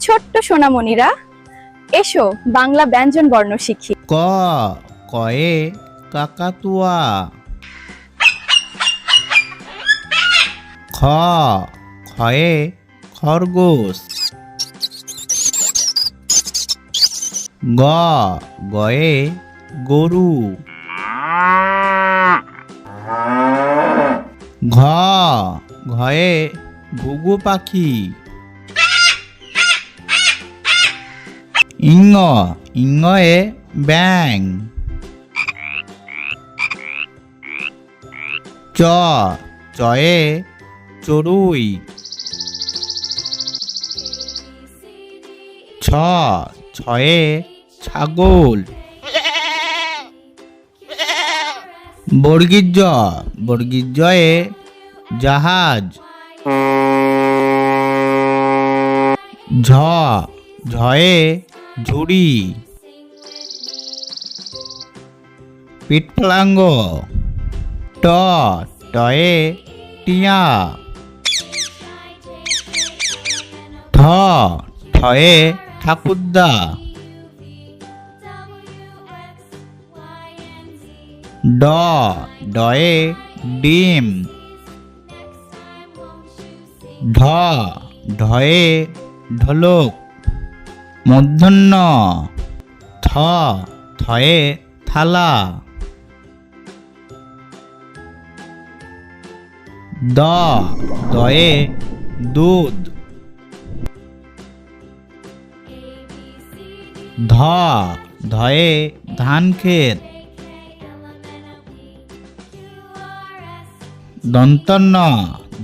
ছোট্ট সোনামণিরা, এসো বাংলা ব্যঞ্জন বর্ণ শিখি। ক কয়ে কাকাতুয়া। খ খয়ে খরগোশ। গ গয়ে গরু। ঘ ঘয়ে ঘুঘু পাখি। ইঙ ইঙয়ে ব্যাঙ। চ চয়ে চড়ুই। ছ ছয়ে ছাগল। বর্গীর জ বর্গীর জয়ে জাহাজ। ঝ ঝয়ে ঝুড়ি। পিঠফলাঙ্গ। ট টয়ে টিয়া। ঠ ঠয়ে ঠাকুরদা। ড ডয়ে ডিম। ঢ ঢয়ে ঢোলক। মূর্ধন্য থ থয়ে থালা। দ দয়ে দুধ। ধ ধয়ে ধান ক্ষেত। দন্তন্য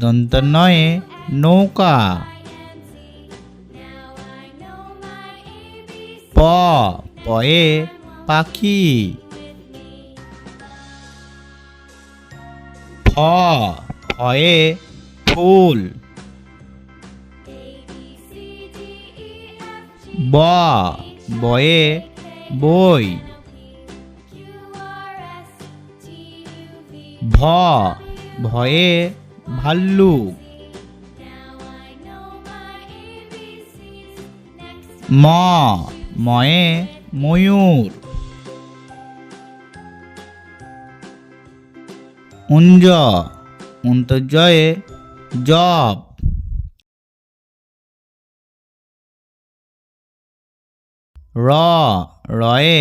দন্তন্যয়ে নৌকা। প পয়ে পাখি। ফ ফয়ে ফুল। ব বয়ে বই। ভ ভয়ে ভাল্লুক। ম ময়ে ময়ূর। উঞ্জ উন্তর্জয়ে জব। র রয়ে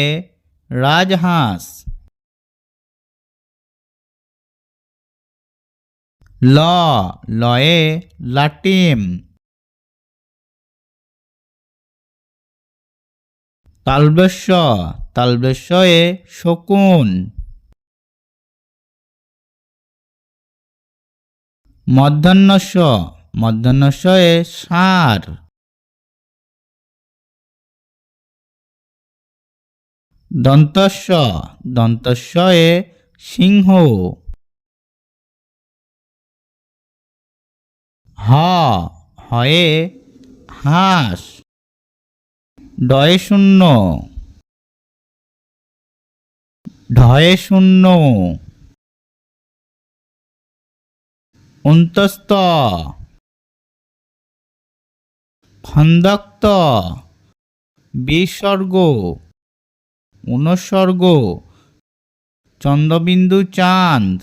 রাজহাঁস। ল লয়ে লাটিম। তালবেশ্য তালবেশ্যয়ে শকুন। মধ্যাহ্নস্য মধ্যাহ্নস্যয়ে ষাঁড়। দন্তস্য দন্তস্যয়ে সিংহ। হ হয়ে হাঁস। ডয়ে শূন্য ঢয়ে শূন্য। অন্তস্থ খন্দক্ত বিসর্গ অনুসর্গ চন্দ্রবিন্দু চাঁদ।